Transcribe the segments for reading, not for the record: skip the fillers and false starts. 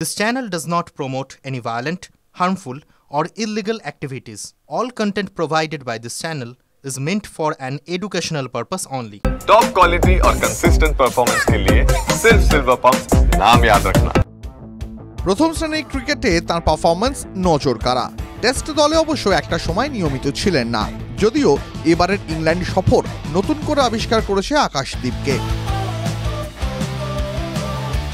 This channel does not promote any violent, harmful, or illegal activities. All content provided by this channel is meant for an educational purpose only. Top quality और consistent performance के लिए सिर्फ silver pump नाम याद रखना। প্রথম শ্রেণীর ক্রিকেটে তার পারফরম্যান্স নজর কাড়া। টেস্ট দলে অবশ্য একটা সময় নিয়মিত ছিলেন না, যদিও এবারের ইংল্যান্ড সফর নতুন করে আবিষ্কার করেছে আকাশদীপকে।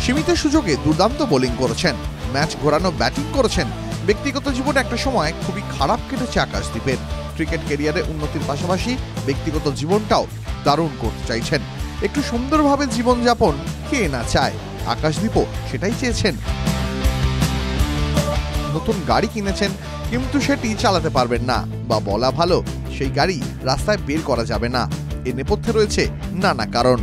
সীমিত সুযোগে দুর্দান্ত বোলিং করেছেন, ম্যাচ ঘোরানো ব্যাটিং করেছেন। ব্যক্তিগত জীবনে একটা সময় খুবই খারাপ কেটেছে আকাশদীপের। ক্রিকেট ক্যারিয়ারে উন্নতির পাশাপাশি ব্যক্তিগত জীবনটাও দারুণ করতে চাইছেন। একটু সুন্দরভাবে জীবনযাপন কে না চায়, আকাশদীপও সেটাই চেয়েছেন। নতুন গাড়ি কিনেছেন, কিন্তু সেটি চালাতে পারবেন না, বা বলা ভালো সেই গাড়ি রাস্তায় বের করা যাবে না। এর নেপথ্যে রয়েছে নানা কারণ।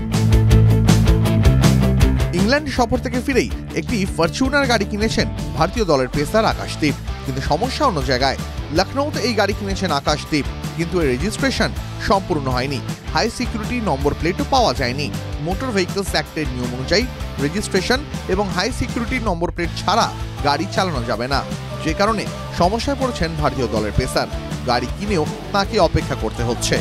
ইংল্যান্ড সফর থেকে ফিরেই একটি ফরচুনার গাড়ি কিনেছেন ভারতীয় দলের পেসার আকাশদীপ, কিন্তু সমস্যা অন্য জায়গায়। লখনৌতে এই গাড়ি কিনেছেন আকাশদীপ, কিন্তু এর রেজিস্ট্রেশন সম্পূর্ণ হয়নি। হাই সিকিউরিটি নম্বর প্লেটও পাওয়া যায়নি। মোটর ভেহিকলস অ্যাক্টের নিয়ম অনুযায়ী রেজিস্ট্রেশন এবং হাই সিকিউরিটি নম্বর প্লেট ছাড়া গাড়ি চালানো যাবে না, যে কারণে সমস্যায় পড়েছেন ভারতীয় দলের পেসার। গাড়ি কিনেও তাকে অপেক্ষা করতে হচ্ছে।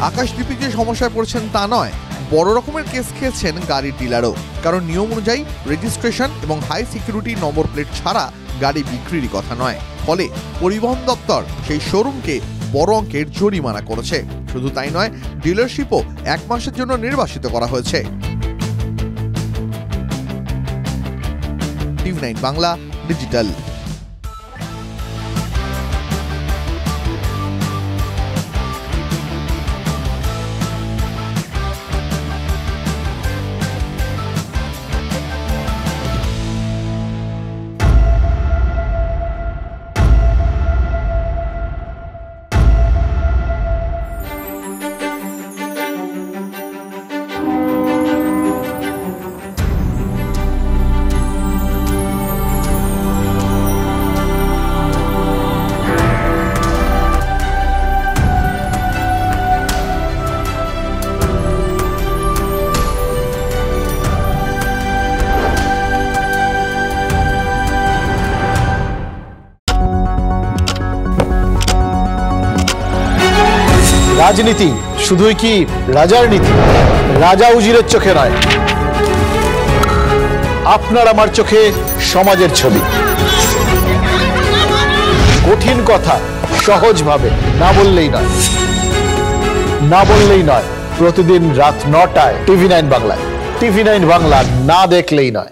আকাশদীপ যে সমস্যায় পড়ছেন তা নয়, বড় রকমের কেস খেয়েছেন গাড়ির ডিলারও, কারণ নিয়ম অনুযায়ী রেজিস্ট্রেশন এবং হাই সিকিউরিটি নম্বর প্লেট ছাড়া গাড়ি বিক্রির কথা নয়। ফলে পরিবহন দপ্তর সেই শোরুমকে বড় অঙ্কের জরিমানা করেছে। শুধু তাই নয়, ডিলারশিপও 1 মাসের জন্য নির্বাসিত করা হয়েছে। TV9 Bangla digital. রাজনীতি শুধুই কি রাজার নীতি? রাজা উজিরের চোখে নয়, আপনার আমার চোখে সমাজের ছবি। কঠিন কথা সহজভাবে না বললেই নয়। প্রতিদিন রাত 9টায় TV9 বাংলায়। TV9 বাংলা না দেখলেই নয়।